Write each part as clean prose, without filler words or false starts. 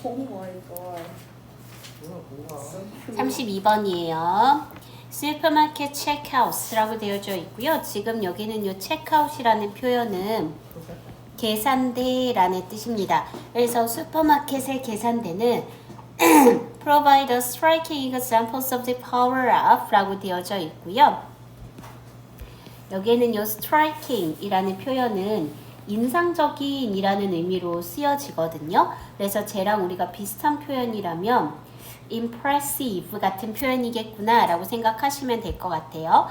Oh my god. 32번이에요. 슈퍼마켓 체크아웃이라고 되어져 있고요. 지금 여기는 요 체크아웃이라는 표현은 계산대라는 뜻입니다. 그래서 슈퍼마켓의 계산대는 provide a striking examples of the power of 라고 되어져 있고요. 여기에는 요 striking 이라는 표현은 인상적인 이라는 의미로 쓰여지거든요. 그래서 쟤랑 우리가 비슷한 표현이라면 impressive 같은 표현이겠구나 라고 생각하시면 될 것 같아요.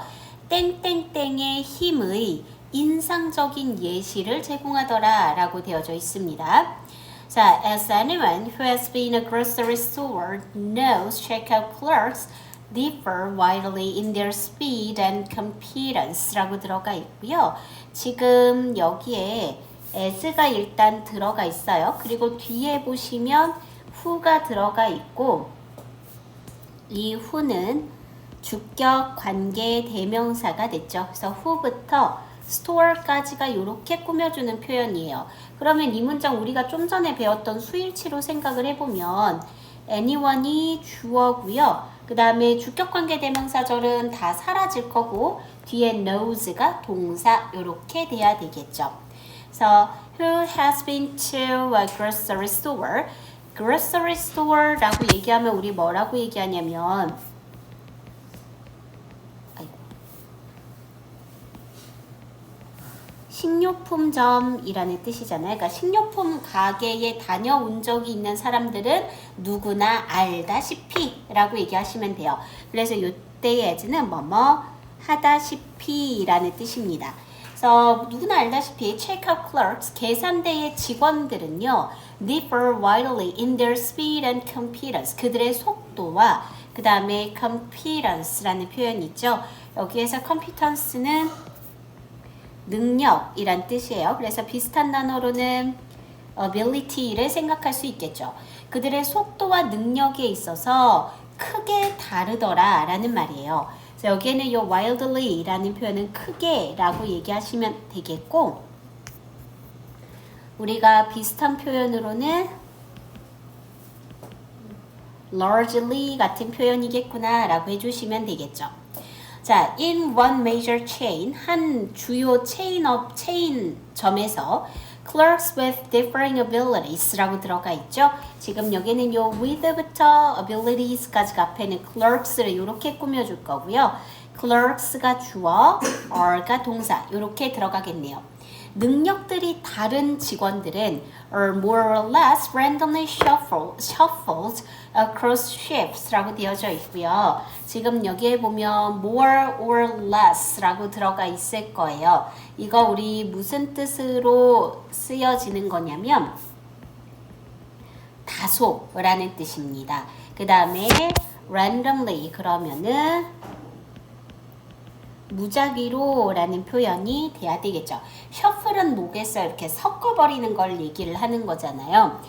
땡땡땡의 힘의 인상적인 예시를 제공하더라 라고 되어져 있습니다. 자, as anyone who has been in a grocery store knows, checkout clerks differ widely in their speed and competence 라고 들어가 있고요. 지금 여기에 as가 일단 들어가 있어요. 그리고 뒤에 보시면 who가 들어가 있고 이 who는 주격 관계 대명사가 됐죠. 그래서 who부터 store까지가 이렇게 꾸며주는 표현이에요. 그러면 이 문장 우리가 좀 전에 배웠던 수일치로 생각을 해보면 anyone이 주어고요. 그 다음에 주격관계 대명사절은 다 사라질 거고 뒤에 knows가 동사 이렇게 돼야 되겠죠. 그래서 who has been to a grocery store? grocery store라고 얘기하면 우리 뭐라고 얘기하냐면 식료품점이라는 뜻이잖아요. 그러니까 식료품 가게에 다녀온 적이 있는 사람들은 누구나 알다시피 라고 얘기하시면 돼요. 그래서 이때의 as는 뭐뭐 하다시피 라는 뜻입니다. 그래서 누구나 알다시피 checkout clerks, 계산대의 직원들은요 differ widely in their speed and competence, 그들의 속도와 그 다음에 competence라는 표현이 있죠. 여기에서 competence는 능력이란 뜻이에요. 그래서 비슷한 단어로는 ability를 생각할 수 있겠죠. 그들의 속도와 능력에 있어서 크게 다르더라 라는 말이에요. 그래서 여기에는 이 wildly 라는 표현은 크게 라고 얘기하시면 되겠고 우리가 비슷한 표현으로는 largely 같은 표현이겠구나 라고 해주시면 되겠죠. 자, in one major chain, 한 주요 체인점에서 clerks with differing abilities라고 들어가 있죠. 지금 여기는 요 with부터 abilities까지가 앞에는 clerks를 이렇게 꾸며줄 거고요. clerks가 주어, are가 동사 이렇게 들어가겠네요. 능력들이 다른 직원들은 are more or less randomly shuffled across shifts라고 되어져 있고요. 지금 여기에 보면 more or less라고 들어가 있을 거예요. 이거 우리 무슨 뜻으로 쓰여지는 거냐면 다소라는 뜻입니다. 그 다음에 randomly 그러면은 무작위로 라는 표현이 돼야 되겠죠. 셔플은 뭐겠어요? 이렇게 섞어버리는 걸 얘기를 하는 거잖아요.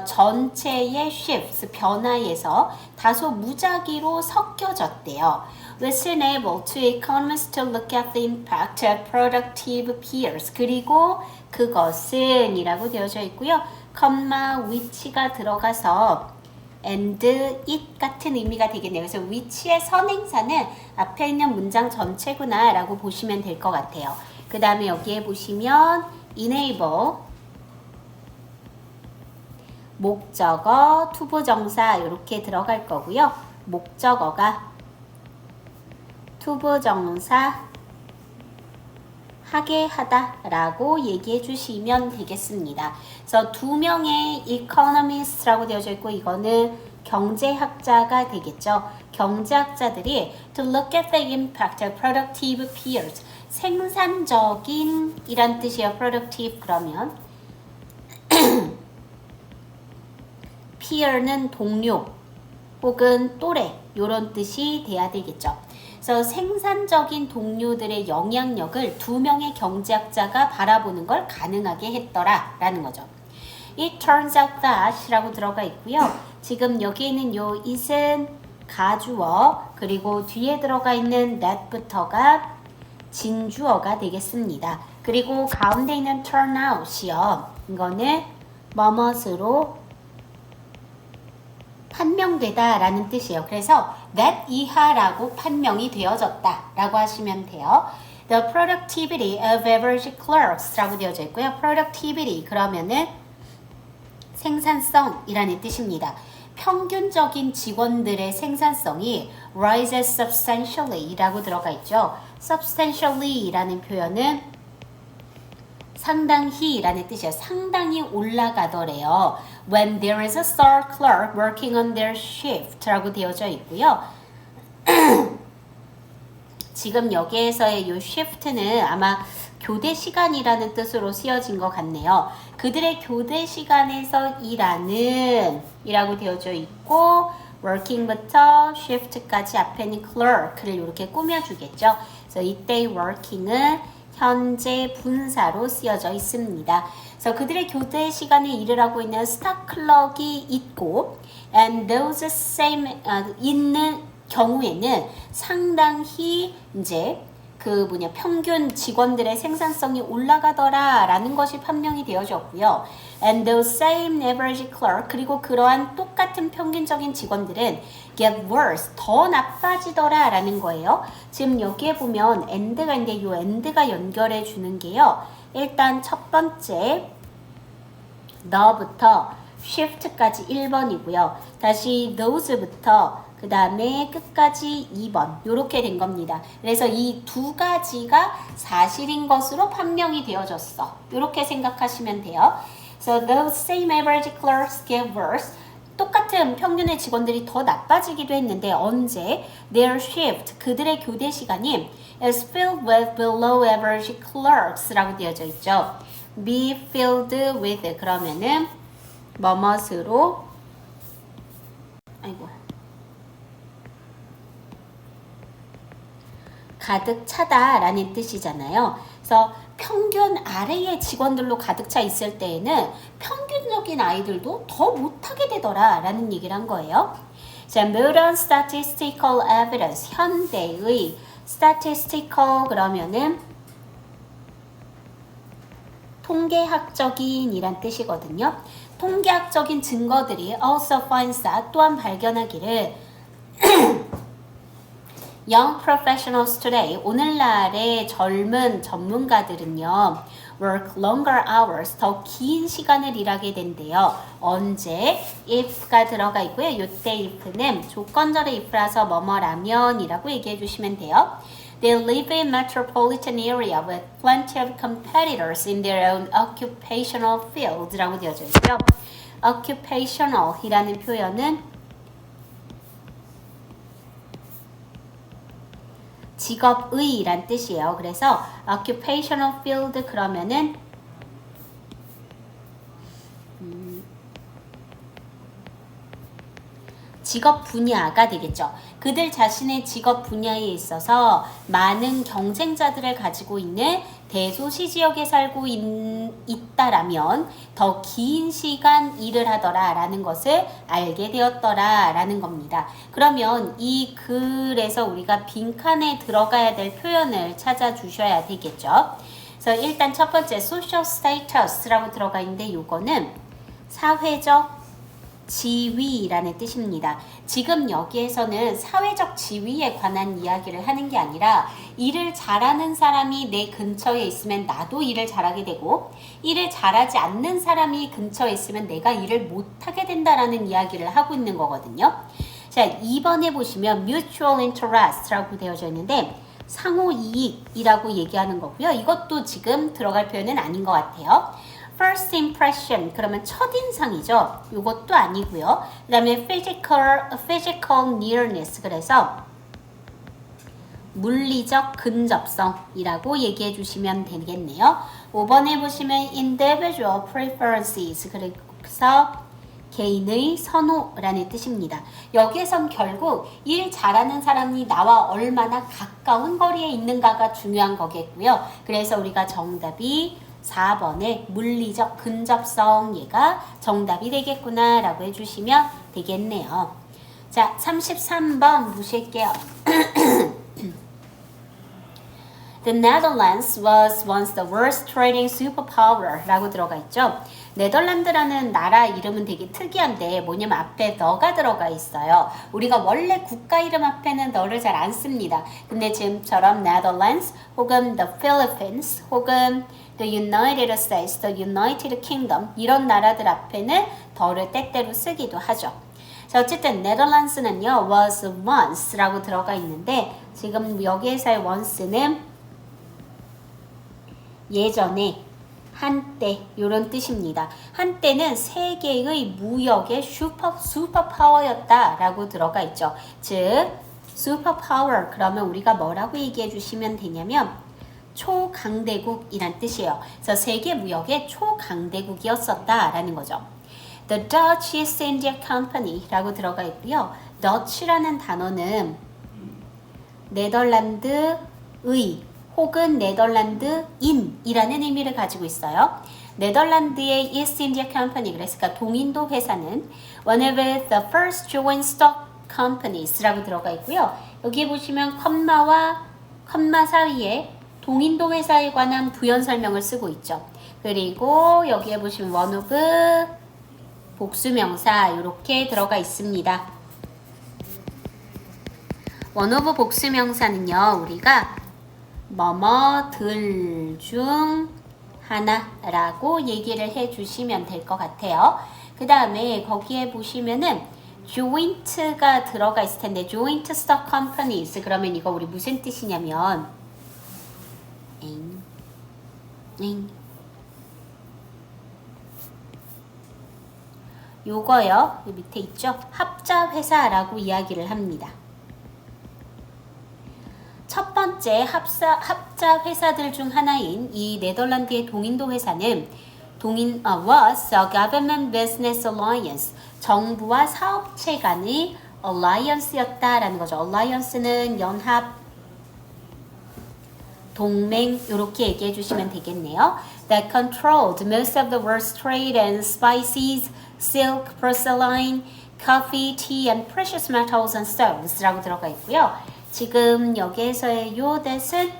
전체의 shifts, 변화에서 다소 무작위로 섞여졌대요. Listen able to economists to look at the impact of productive peers. 그리고 그것은 이라고 되어져 있고요. 컴마 which가 들어가서 and it 같은 의미가 되겠네요. 그래서 which의 선행사는 앞에 있는 문장 전체구나 라고 보시면 될 것 같아요. 그 다음에 여기에 보시면 enable 목적어, 투부정사 이렇게 들어갈 거고요. 목적어가 투부정사 하게 하다 라고 얘기해 주시면 되겠습니다. 그래서 두 명의 economist라고 되어져 있고 이거는 경제학자가 되겠죠. 경제학자들이 to look at the impact of productive peers, 생산적인 이란 뜻이에요. productive 그러면 peer는 동료 혹은 또래 이런 뜻이 돼야 되겠죠. 그래서 생산적인 동료들의 영향력을 두 명의 경제학자가 바라보는 걸 가능하게 했더라 라는 거죠. It turns out that 라고 들어가 있고요. 지금 여기 있는 요 it은 가주어 그리고 뒤에 들어가 있는 that부터가 진주어가 되겠습니다. 그리고 가운데 있는 turn out이요. 이거는 뭐뭇으로 판명되다 라는 뜻이에요. 그래서 that 이하라고 판명이 되어졌다 라고 하시면 돼요. The productivity of average clerks 라고 되어져 있고요. productivity 그러면은 생산성이라는 뜻입니다. 평균적인 직원들의 생산성이 rises substantially 라고 들어가 있죠. substantially 라는 표현은 상당히 라는 뜻이에요. 상당히 올라가더래요. When there is a star clerk working on their shift 라고 되어져 있고요. 지금 여기에서의 이 shift는 아마 교대 시간이라는 뜻으로 쓰여진 것 같네요. 그들의 교대 시간에서 일하는 이라고 되어져 있고 working부터 shift까지 앞에는 clerk를 이렇게 꾸며주겠죠. 그래서 이때의 working은 현재 분사로 쓰여져 있습니다. 그래서 그들의 교대 시간에 일을 하고 있는 스타 클럭이 있고 and those same 있는 경우에는 상당히 이제 평균 직원들의 생산성이 올라가더라 라는 것이 판명이 되어졌고요. And those same average clerk 그리고 그러한 똑같은 평균적인 직원들은 get worse 더 나빠지더라 라는 거예요. 지금 여기에 보면 and가 있는데 이 and가 연결해 주는 게요. 일단 첫 번째 the부터 shift까지 1번이고요. 다시 those부터 그 다음에 끝까지 2번 이렇게 된 겁니다. 그래서 이 두 가지가 사실인 것으로 판명이 되어졌어. 이렇게 생각하시면 돼요. So those same average clerks get worse. 똑같은 평균의 직원들이 더 나빠지기도 했는데 언제? Their shift, 그들의 교대 시간이 is filled with below average clerks 라고 되어져 있죠. be filled with 그러면은 뭐뭇으로 가득 차다 라는 뜻이잖아요. 그래서 평균 아래의 직원들로 가득 차 있을 때에는 평균적인 아이들도 더 못하게 되더라 라는 얘기를 한 거예요. 자, modern statistical evidence, 현대의 statistical 그러면은 통계학적인 이란 뜻이거든요. 통계학적인 증거들이 also finds that 또한 발견하기를 Young professionals today, 오늘날의 젊은 전문가들은요, work longer hours, 더 긴 시간을 일하게 된대요. 언제? if가 들어가 있고요. 이때 if는 조건절의 if라서 뭐뭐라면 이라고 얘기해 주시면 돼요. They live in metropolitan area with plenty of competitors in their own occupational fields 라고 되어져 있죠. occupational 이라는 표현은 직업의란 뜻이에요. 그래서 occupational field 그러면은 직업 분야가 되겠죠. 그들 자신의 직업 분야에 있어서 많은 경쟁자들을 가지고 있는 대도시 지역에 살고 있다라면 더 긴 시간 일을 하더라 라는 것을 알게 되었더라 라는 겁니다. 그러면 이 글에서 우리가 빈칸에 들어가야 될 표현을 찾아주셔야 되겠죠. 그래서 일단 첫 번째 social status라고 들어가 있는데 이거는 사회적 지위라는 뜻입니다. 지금 여기에서는 사회적 지위에 관한 이야기를 하는 게 아니라 일을 잘하는 사람이 내 근처에 있으면 나도 일을 잘하게 되고 일을 잘하지 않는 사람이 근처에 있으면 내가 일을 못하게 된다라는 이야기를 하고 있는 거거든요. 자, 2번에 보시면 mutual interest라고 되어져 있는데 상호 이익이라고 얘기하는 거고요. 이것도 지금 들어갈 표현은 아닌 것 같아요. First impression 그러면 첫인상이죠. 이것도 아니고요. 그 다음에 physical nearness 그래서 물리적 근접성이라고 얘기해 주시면 되겠네요. 5번에 보시면 individual preferences 그래서 개인의 선호라는 뜻입니다. 여기에선 결국 일 잘하는 사람이 나와 얼마나 가까운 거리에 있는가가 중요한 거겠고요. 그래서 우리가 정답이 4번의 물리적 근접성 얘가 정답이 되겠구나 라고 해주시면 되겠네요. 자, 33번 보실게요. The Netherlands was once the world's trading superpower 라고 들어가 있죠. 네덜란드라는 나라 이름은 되게 특이한데 뭐냐면 앞에 너가 들어가 있어요. 우리가 원래 국가 이름 앞에는 너를 잘 안 씁니다. 근데 지금처럼 Netherlands 혹은 the Philippines 혹은 the United States, the United Kingdom 이런 나라들 앞에는 더를 때때로 쓰기도 하죠. 자, 어쨌든 네덜란드는요 was once라고 들어가 있는데 지금 여기에서의 once는 예전에 한때 이런 뜻입니다. 한때는 세계의 무역의 슈퍼파워였다 라고 들어가 있죠. 즉 슈퍼파워 그러면 우리가 뭐라고 얘기해 주시면 되냐면 초강대국이란 뜻이에요. 그래서 세계 무역의 초강대국이었었다 라는 거죠. The Dutch East India Company 라고 들어가 있고요. Dutch라는 단어는 네덜란드의 혹은 네덜란드인이라는 의미를 가지고 있어요. 네덜란드의 East India Company, 그러니까 동인도 회사는 one of the first joint stock companies라고 들어가 있고요. 여기 보시면 컴마 사이에 동인도 회사에 관한 부연 설명을 쓰고 있죠. 그리고 여기에 보시면 one of 복수명사 이렇게 들어가 있습니다. one of 복수명사는요, 우리가 뭐뭐들 중 하나라고 얘기를 해주시면 될 것 같아요. 그 다음에 거기에 보시면은 joint가 들어가 있을 텐데 joint stock companies 그러면 이거 우리 무슨 뜻이냐면 요거요. 이 밑에 있죠? 합자회사라고 이야기를 합니다. 첫 번째 합자 회사들 중 하나인 이 네덜란드의 동인도 회사는 was a government business alliance 정부와 사업체 간의 alliance였다라는 거죠. alliance는 연합, 동맹 이렇게 얘기해 주시면 되겠네요. That controlled most of the world's trade in spices, silk, porcelain, coffee, tea, and precious metals and stones라고 들어가 있고요. 지금 여기에서의 요 that은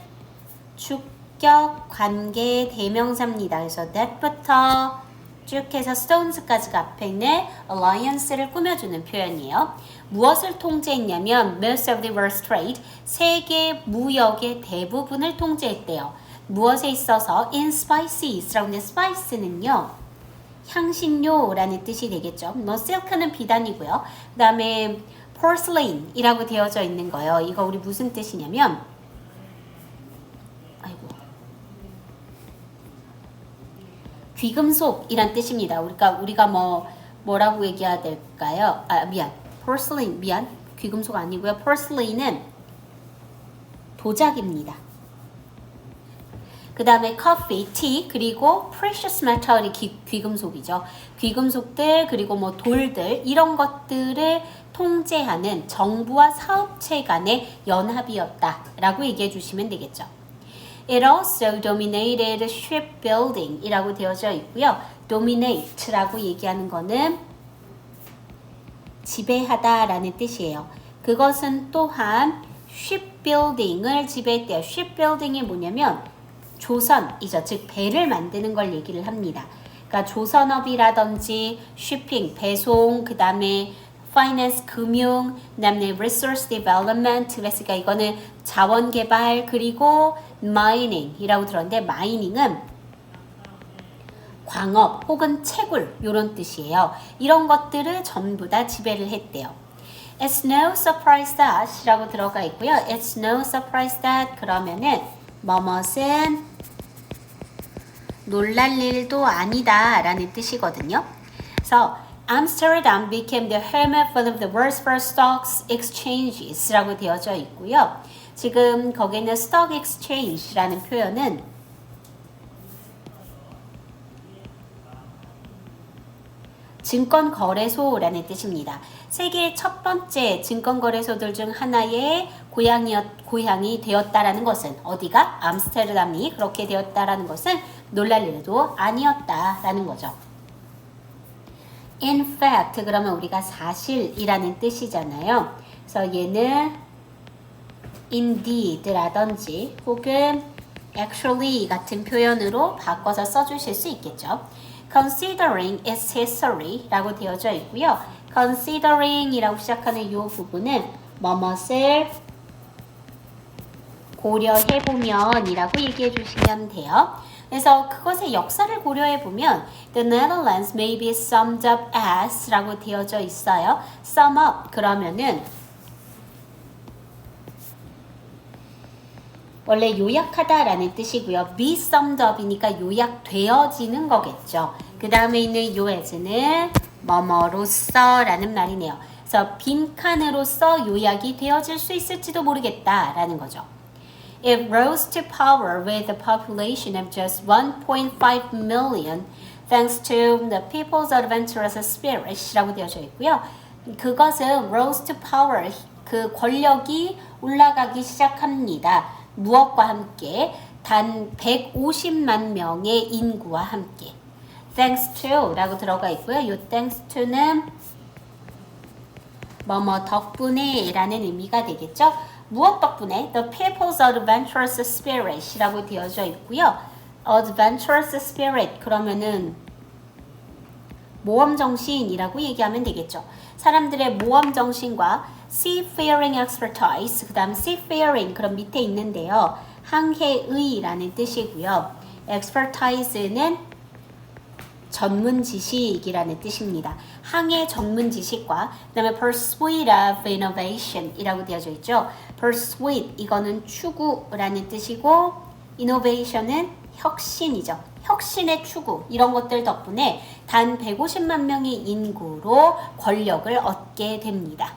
주격 관계 대명사입니다. 그래서 that부터 쭉 해서 stones까지가 앞에 있는 alliance를 꾸며주는 표현이에요. 무엇을 통제했냐면 most of the world's trade, 세계 무역의 대부분을 통제했대요. 무엇에 있어서 in spices라고 하는데 spice는요. 향신료라는 뜻이 되겠죠. 뭐 silk는 비단이고요. 그 다음에 porcelain이라고 되어져 있는 거예요. 이거 우리 무슨 뜻이냐면 귀금속이란 뜻입니다. 우리가 뭐라고 얘기해야 될까요? porcelain 귀금속 아니고요. porcelain은 도자기입니다. 그 다음에 coffee, tea, 그리고 precious metal이 귀금속이죠. 귀금속들 그리고 뭐 돌들 이런 것들을 통제하는 정부와 사업체 간의 연합이었다라고 얘기해 주시면 되겠죠. It also dominated shipbuilding 이라고 되어져 있고요. dominate라고 얘기하는 거는 지배하다라는 뜻이에요. 그것은 또한 shipbuilding을 지배했대요. shipbuilding이 뭐냐면 조선이죠. 즉 배를 만드는 걸 얘기를 합니다. 그러니까 조선업이라든지 shipping, 배송, 그 다음에 finance, 금융, 그 다음에 resource development, 그러니까 이거는 자원개발, 그리고 mining이라고 들었는데 mining은 광업 혹은 채굴 이런 뜻이에요. 이런 것들을 전부 다 지배를 했대요. It's no surprise that 라고 들어가 있고요. It's no surprise that 그러면은 뭐뭇은 놀랄 일도 아니다 라는 뜻이거든요. 그래서 Amsterdam became the home of one of the world's first stock exchanges 라고 되어져 있고요. 지금 거기는 stock exchange라는 표현은 증권거래소라는 뜻입니다. 세계의 첫 번째 증권거래소들 중 하나의 고향이 되었다라는 것은 어디가? 암스테르담이 그렇게 되었다라는 것은 놀랄 일도 아니었다라는 거죠. In fact 그러면 우리가 사실이라는 뜻이잖아요. 그래서 얘는 indeed라든지 혹은 actually 같은 표현으로 바꿔서 써주실 수 있겠죠. considering its history 라고 되어져 있고요. considering 이라고 시작하는 이 부분은 뭐뭇을 고려해보면 이라고 얘기해 주시면 돼요. 그래서 그것의 역사를 고려해보면 The Netherlands may be summed up as 라고 되어져 있어요. sum up 그러면은 원래 요약하다 라는 뜻이고요. be summed up이니까 요약되어지는 거겠죠. 그 다음에 있는 요 as는 뭐뭐로써 라는 말이네요. 그래서 빈칸으로서 요약이 되어질 수 있을지도 모르겠다 라는 거죠. It rose to power with a population of just 1.5 million thanks to the people's adventurous spirit 라고 되어져 있고요. 그것은 rose to power, 그 권력이 올라가기 시작합니다. 무엇과 함께? 단 150만 명의 인구와 함께. Thanks to 라고 들어가 있고요. 이 thanks to는 뭐뭐 덕분에 라는 의미가 되겠죠. 무엇 덕분에? The people's adventurous spirit 라고 되어져 있고요. adventurous spirit 그러면은 모험정신이라고 얘기하면 되겠죠. 사람들의 모험정신과 seafaring expertise, 그 다음 seafaring 그럼 밑에 있는데요. 항해의라는 뜻이고요. expertise는 전문 지식이라는 뜻입니다. 항해 전문 지식과 그 다음에 pursuit of innovation 이라고 되어져 있죠. pursuit 이거는 추구라는 뜻이고 innovation은 혁신이죠. 혁신의 추구 이런 것들 덕분에 단 150만 명의 인구로 권력을 얻게 됩니다.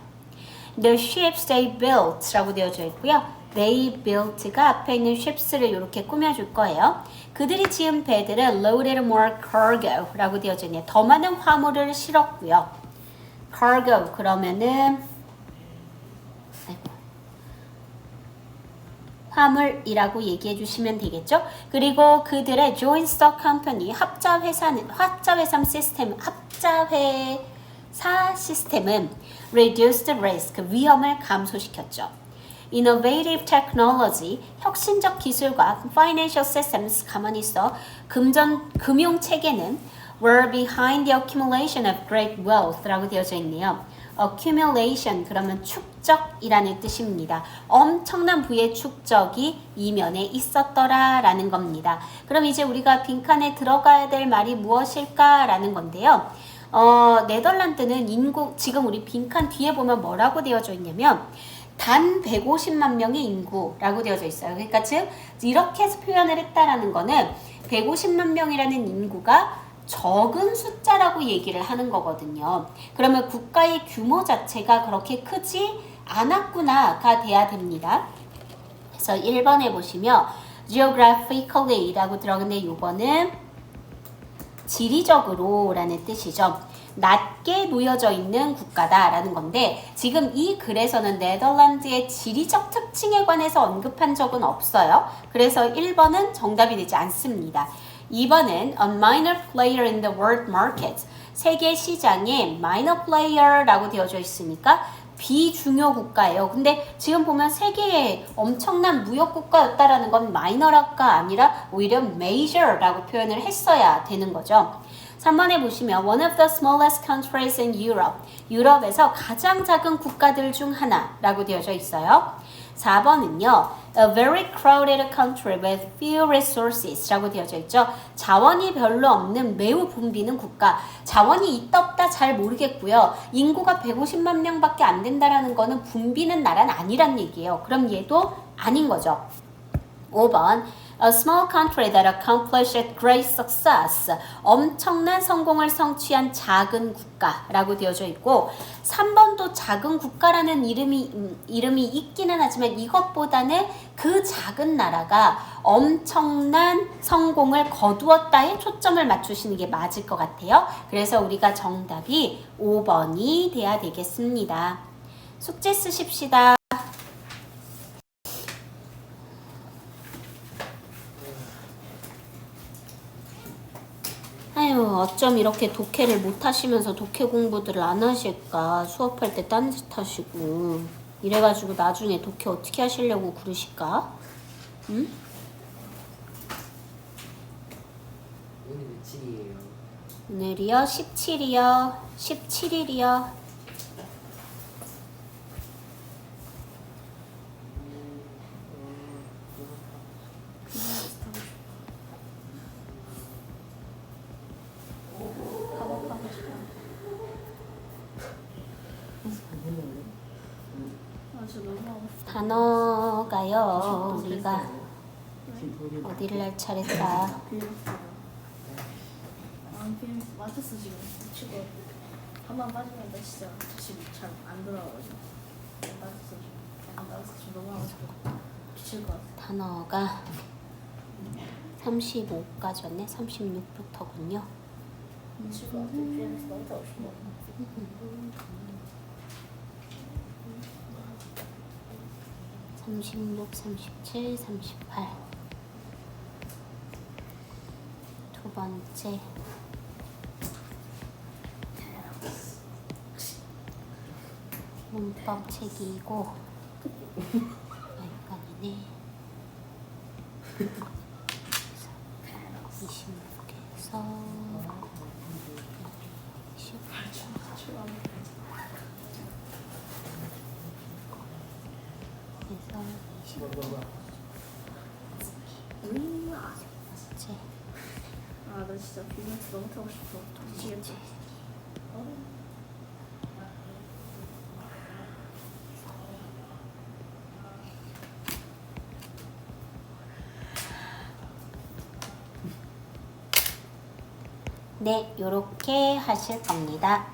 The ships they built 라고 되어져 있고요. They built가 앞에 있는 ships를 이렇게 꾸며줄 거예요. 그들이 지은 배들은 loaded more cargo 라고 되어져 있네요. 더 많은 화물을 실었고요. cargo 그러면은 화물이라고 얘기해 주시면 되겠죠. 그리고 그들의 joint stock company 합자회사 시스템은 reduced risk 위험을 감소시켰죠. Innovative technology 혁신적 기술과 financial systems 가만히 있어 금융 체계는 were behind the accumulation of great wealth라고 되어져 있네요. accumulation 그러면 축적이라는 뜻입니다. 엄청난 부의 축적이 이면에 있었더라라는 겁니다. 그럼 이제 우리가 빈칸에 들어가야 될 말이 무엇일까라는 건데요. 네덜란드는 인구 지금 우리 빈칸 뒤에 보면 뭐라고 되어져 있냐면 단 150만 명의 인구라고 되어져 있어요. 그러니까 즉 이렇게 해서 표현을 했다라는 거는 150만 명이라는 인구가 적은 숫자라고 얘기를 하는 거거든요. 그러면 국가의 규모 자체가 그렇게 크지 않았구나가 돼야 됩니다. 그래서 1번에 보시면 geographically 라고 들어가는데 이거는 지리적으로 라는 뜻이죠. 낮게 놓여져 있는 국가다라는 건데 지금 이 글에서는 네덜란드의 지리적 특징에 관해서 언급한 적은 없어요. 그래서 1번은 정답이 되지 않습니다. 2번은 a minor player in the world market. 세계 시장에 minor player라고 되어져 있으니까 비중요 국가예요. 근데 지금 보면 세계의 엄청난 무역 국가였다라는 건 minor가 아니라 오히려 major라고 표현을 했어야 되는 거죠. 3번에 보시면 one of the smallest countries in Europe. 유럽에서 가장 작은 국가들 중 하나라고 되어져 있어요. 4번은요. A very crowded country with few resources 라고 되어져 있죠. 자원이 별로 없는 매우 붐비는 국가. 자원이 있다 없다 잘 모르겠고요. 인구가 150만 명밖에 안 된다라는 거는 붐비는 나라는 아니란 얘기예요. 그럼 얘도 아닌 거죠. 5번 A small country that accomplished great success. 엄청난 성공을 성취한 작은 국가라고 되어져 있고 3번도 작은 국가라는 이름이 있기는 하지만 이것보다는 그 작은 나라가 엄청난 성공을 거두었다에 초점을 맞추시는 게 맞을 것 같아요. 그래서 우리가 정답이 5번이 돼야 되겠습니다. 숙제 쓰십시다. 아유, 어쩜 이렇게 독해를 못 하시면서 독해 공부들을 안 하실까? 수업할 때 딴짓 하시고 이래가지고 나중에 독해 어떻게 하시려고 그러실까? 응? 오늘 며칠이에요? 오늘이요? 17이요. 17일이요. 밥업하고 싶어. 아, 저 너무 하고 싶어. 단어가요. 우리가 어디를 할 차례다. 빌렸어요. 아, 빌 맞췄어 지금. 치고 한번 빠지면 나 진짜 다시 잘 안 돌아오거든. 맞췄어 지금. 안 나왔어 지금 너무 하고 싶어. 미칠 것 같아. 단어가 35까지 왔네. 36부터군요. 미칠 것 같아. 빌려서 너무 하고 싶어. 36, 37, 38. 두 번째. 문법 책이고. 아이간이네. 26에서 20. 그래서 20번째. 아, 나 진짜 빌려서 너무 타고 싶어. 미치겠다. 네, 요렇게 하실 겁니다.